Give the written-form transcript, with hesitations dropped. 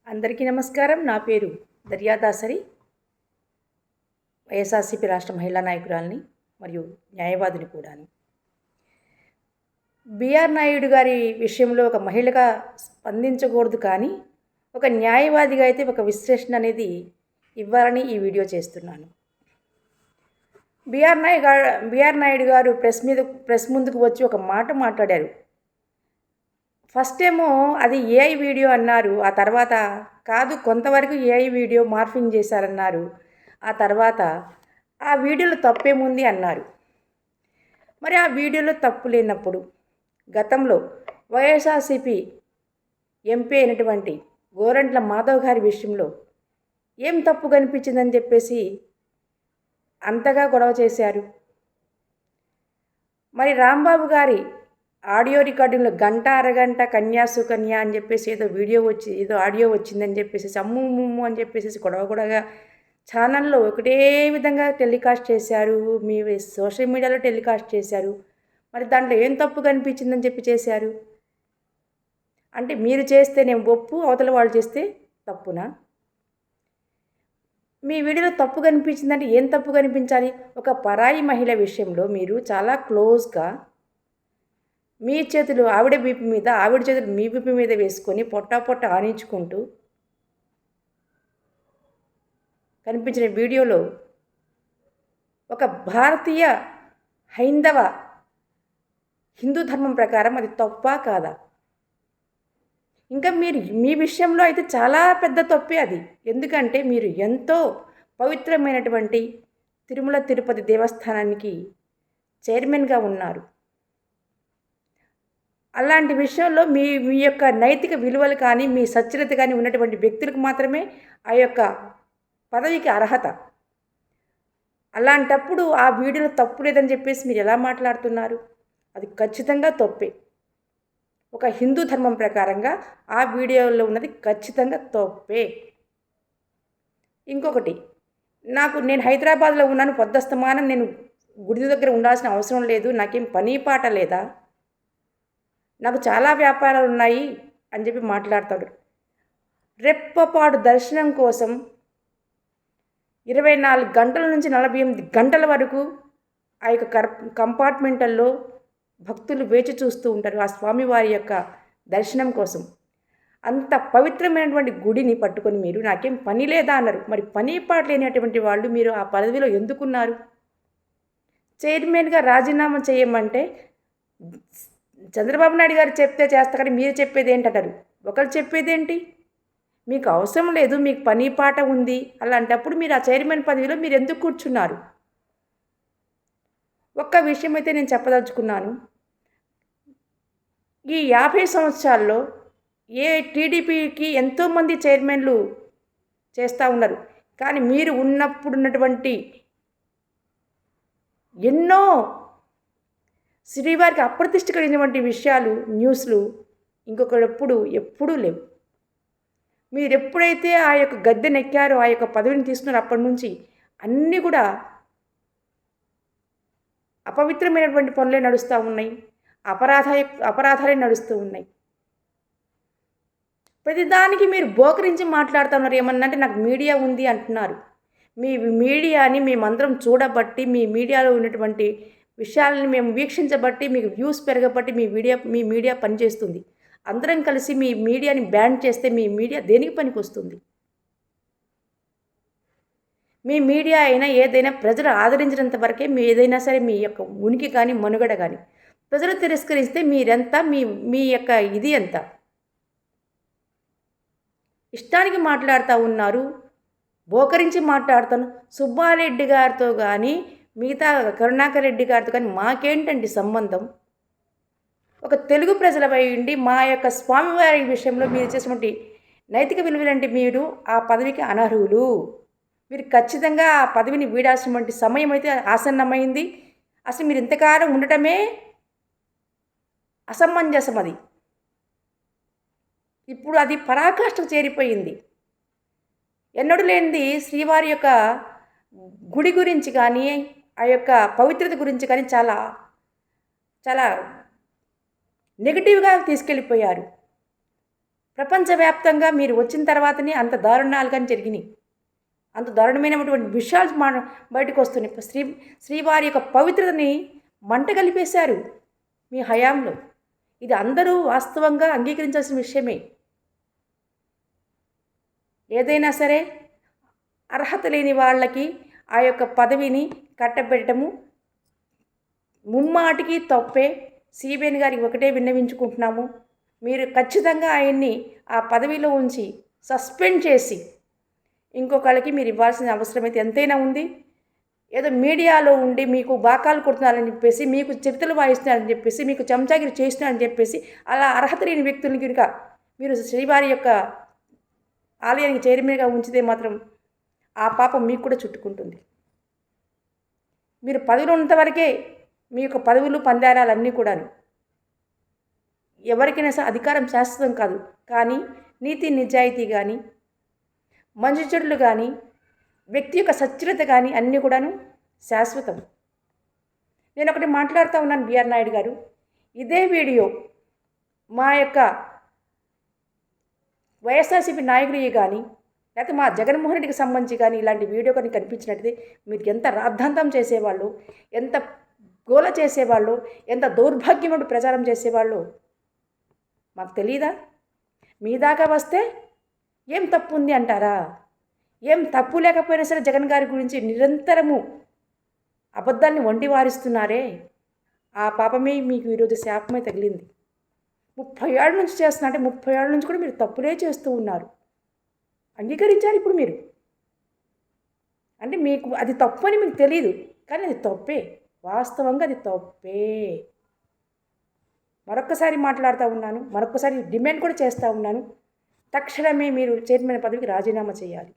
అందరికీ నమస్కారం. నా పేరు దర్యాదాసరి. వైఎస్ఆర్సీపీ రాష్ట్ర మహిళా నాయకురాలిని మరియు న్యాయవాదిని కూడాను. బిఆర్ నాయుడు గారి విషయంలో ఒక మహిళగా స్పందించకూడదు, కానీ ఒక న్యాయవాదిగా అయితే ఒక విశ్లేషణ అనేది ఇవ్వాలని ఈ వీడియో చేస్తున్నాను. బిఆర్ నాయుడు గారు ప్రెస్ ముందుకు వచ్చి ఒక మాట మాట్లాడారు. ఫస్ట్ ఏమో అది ఏఐ వీడియో అన్నారు. ఆ తర్వాత కాదు, కొంతవరకు ఏఐ వీడియో మార్ఫింగ్ చేశారన్నారు. ఆ తర్వాత ఆ వీడియోలో తప్పేముంది అన్నారు. మరి ఆ వీడియోలో తప్పు లేనప్పుడు గతంలో వైఎస్ఆర్సీపీ ఎంపీ అయినటువంటి గోరంట్ల మాధవ్ గారి విషయంలో ఏం తప్పు కనిపించిందని చెప్పేసి అంతగా గొడవ చేశారు. మరి రాంబాబు గారి ఆడియో రికార్డింగ్లో గంట అరగంట కన్యాసుకన్య అని చెప్పేసి ఏదో ఆడియో వచ్చిందని చెప్పేసి అమ్ము అని చెప్పేసి గొడవగా ఛానల్లో ఒకటే విధంగా టెలికాస్ట్ చేశారు. మీ సోషల్ మీడియాలో టెలికాస్ట్ చేశారు. మరి దాంట్లో ఏం తప్పు కనిపించిందని చెప్పి చేశారు అంటే, మీరు చేస్తే నేను ఒప్పు, అవతల వాళ్ళు చేస్తే తప్పునా? మీ వీడియోలో తప్పు కనిపించిందంటే ఏం తప్పు కనిపించాలి? ఒక పరాయి మహిళ విషయంలో మీరు చాలా క్లోజ్గా మీ చేతులు ఆవిడ వీపు మీద, ఆవిడ చేతులు మీ వీపు మీద వేసుకొని పొట్ట ఆనించుకుంటూ కనిపించిన వీడియోలో ఒక భారతీయ హైందవ హిందూ ధర్మం ప్రకారం అది తప్పా కాదా? ఇంకా మీరు మీ విషయంలో అయితే చాలా పెద్ద తప్పే అది. ఎందుకంటే మీరు ఎంతో పవిత్రమైనటువంటి తిరుమల తిరుపతి దేవస్థానానికి చైర్మన్గా ఉన్నారు. అలాంటి విషయంలో మీ మీ యొక్క నైతిక విలువలు కానీ, మీ సచ్చరిత కానీ ఉన్నటువంటి వ్యక్తులకు మాత్రమే ఆ యొక్క పదవికి అర్హత. అలాంటప్పుడు ఆ వీడియోలో తప్పు లేదని చెప్పేసి మీరు ఎలా మాట్లాడుతున్నారు? అది ఖచ్చితంగా తప్పే. ఒక హిందూ ధర్మం ప్రకారంగా ఆ వీడియోలో ఉన్నది ఖచ్చితంగా తప్పే. ఇంకొకటి, నేను హైదరాబాద్లో ఉన్నాను, పొద్దస్తమానం నేను గుడి దగ్గర ఉండాల్సిన అవసరం లేదు, నాకేం పని పాట లేదా, నాకు చాలా వ్యాపారాలు ఉన్నాయి అని చెప్పి మాట్లాడతాడు. రెప్పపాటు దర్శనం కోసం 24 గంటల నుంచి 48 గంటల వరకు ఆ యొక్క కంపార్ట్మెంటల్లో భక్తులు వేచి చూస్తూ ఉంటారు ఆ స్వామివారి యొక్క దర్శనం కోసం. అంత పవిత్రమైనటువంటి గుడిని పట్టుకొని మీరు నాకేం పని లేదా అన్నారు. మరి పని పాట లేనటువంటి వాళ్ళు మీరు ఆ పదవిలో ఎందుకున్నారు? చైర్మన్గా రాజీనామా చేయమంటే చంద్రబాబు నాయుడు గారు చెప్తే చేస్తా, కానీ మీరు చెప్పేది ఏంటంటారు? ఒకరు చెప్పేదేంటి? మీకు అవసరం లేదు, మీకు పని పాట ఉంది. అలాంటప్పుడు మీరు ఆ చైర్మన్ పదవిలో మీరు ఎందుకు కూర్చున్నారు? ఒక్క విషయం అయితే నేను చెప్పదలుచుకున్నాను. ఈ 50 సంవత్సరాల్లో టీడీపీకి ఎంతోమంది చైర్మన్లు చేస్తూ ఉన్నారు. కానీ మీరు ఉన్నటువంటి ఎన్నో శ్రీవారికి అప్రతిష్ట కలిగినటువంటి విషయాలు, న్యూస్లు ఎప్పుడూ లేవు. మీరు ఎప్పుడైతే ఆ యొక్క గద్దెనెక్కారో, ఆ యొక్క పదవిని తీసుకున్నారో అప్పటి నుంచి అన్నీ కూడా అపవిత్రమైనటువంటి పనులే నడుస్తూ ఉన్నాయి. అపరాధాలే నడుస్తూ ఉన్నాయి. ప్రతిదానికి మీరు బోకరించి మాట్లాడుతూ ఉన్నారు. ఏమన్నా అంటే నాకు మీడియా ఉంది అంటున్నారు. మీ మీడియాని మేమందరం చూడబట్టి, మీ మీడియాలో ఉన్నటువంటి విషయాలను మేము వీక్షించబట్టి, మీకు వ్యూస్ పెరగబట్టి మీ మీడియా పనిచేస్తుంది. అందరం కలిసి మీ మీడియాని బ్యాన్ చేస్తే మీ మీడియా దేనికి పనికి వస్తుంది? మీ మీడియా అయినా ఏదైనా ప్రజలు ఆదరించినంత వరకే మీ ఏదైనా సరే మీ యొక్క ఉనికి కానీ మనుగడ కానీ. ప్రజలు తిరస్కరిస్తే మీరెంత, మీ యొక్క ఇది ఎంత? ఇష్టానికి మాట్లాడుతూ ఉన్నారు, బోకరించి మాట్లాడుతాను. సుబ్బారెడ్డి గారితో కానీ, మిగతా కరుణాకర్ రెడ్డి గారితో కానీ మాకేంటండి సంబంధం? ఒక తెలుగు ప్రజలపై ఉండి మా యొక్క స్వామివారి విషయంలో మీరు చేసినటువంటి నైతిక విలువలంటే మీరు ఆ పదవికి అనర్హులు. మీరు ఖచ్చితంగా ఆ పదవిని వీడాల్సినటువంటి సమయం అయితే ఆసన్నమైంది. అసలు మీరు ఇంతకాలం ఉండటమే అసమంజసం. అది ఇప్పుడు అది పరాకాష్ఠకు చేరిపోయింది. ఎన్నడూ లేనిది శ్రీవారి యొక్క గుడి గురించి కానీ, ఆ యొక్క పవిత్రత గురించి కానీ చాలా చాలా నెగిటివ్గా తీసుకెళ్ళిపోయారు. ప్రపంచవ్యాప్తంగా మీరు వచ్చిన తర్వాతనే అంత దారుణాలు కానీ జరిగినాయి. అంత దారుణమైనటువంటి విషయాలు బయటకు వస్తున్నాయి. శ్రీవారి యొక్క పవిత్రతని మంట కలిపేశారు మీ హయాంలో. ఇది అందరూ వాస్తవంగా అంగీకరించాల్సిన విషయమే. ఏదైనా సరే అర్హత లేని వాళ్ళకి ఆ యొక్క పదవిని కట్టబెట్టడము ముమ్మాటికి తప్పే. సిబిఎన్ గారికి ఒకటే విన్నవించుకుంటున్నాము, మీరు ఖచ్చితంగా ఆయన్ని ఆ పదవిలో ఉంచి సస్పెండ్ చేసి ఇంకొకళ్ళకి మీరు ఇవ్వాల్సిన అవసరమైతే ఎంతైనా ఉంది. ఏదో మీడియాలో ఉండి మీకు బాకాలు కొడుతున్నారని చెప్పేసి, మీకు చిరుతలు వాయిస్తున్నారని చెప్పేసి, మీకు చెంచాగిరి చేస్తున్నారని చెప్పేసి అలా అర్హత లేని వ్యక్తుల్ని కనుక మీరు శ్రీవారి యొక్క ఆలయానికి చైర్మన్గా ఉంచితే మాత్రం ఆ పాపం మీకు కూడా చుట్టుకుంటుంది. మీరు పదవిలో ఉన్నంతవరకే మీ యొక్క పదవులు పందారాలన్నీ కూడాను. ఎవరికైనా సరే అధికారం శాశ్వతం కాదు, కానీ నీతి నిజాయితీ కానీ మంచి చెడులు కానీ వ్యక్తి యొక్క సచ్చరిత కానీ అన్నీ కూడాను శాశ్వతం. నేను ఒకటి మాట్లాడుతూ ఉన్నాను బిఆర్ నాయుడు గారు, ఇదే వీడియో మా యొక్క వైఎస్ఆర్సీపీ నాయకుడివి కానీ లేకపోతే మా జగన్మోహన్ రెడ్డికి సంబంధించి కానీ ఇలాంటి వీడియో కానీ కనిపించినట్లయితే మీరు ఎంత రాద్ధాంతం చేసేవాళ్ళు, ఎంత గోల చేసేవాళ్ళు, ఎంత దౌర్భాగ్యముడు ప్రచారం చేసేవాళ్ళు మాకు తెలియదా? మీ దాకా వస్తే ఏం తప్పు ఉంది అంటారా? ఏం తప్పు లేకపోయినా సరే జగన్ గారి గురించి నిరంతరము అబద్ధాన్ని వండి వారిస్తున్నారే, ఆ పాపమే మీకు ఈరోజు శాపమే తగిలింది. 30 ఏళ్ళ నుంచి చేస్తున్నా అంటే 30 ఏళ్ళ నుంచి కూడా మీరు తప్పులే చేస్తూ ఉన్నారు. అంగీకరించారు ఇప్పుడు మీరు. అంటే మీకు అది తప్పు అని మీకు తెలియదు, కానీ అది తప్పే. వాస్తవంగా అది తప్పే. మరొక్కసారి మాట్లాడుతూ ఉన్నాను, మరొక్కసారి డిమాండ్ కూడా చేస్తూ ఉన్నాను, తక్షణమే మీరు చైర్మన్ పదవికి రాజీనామా చేయాలి.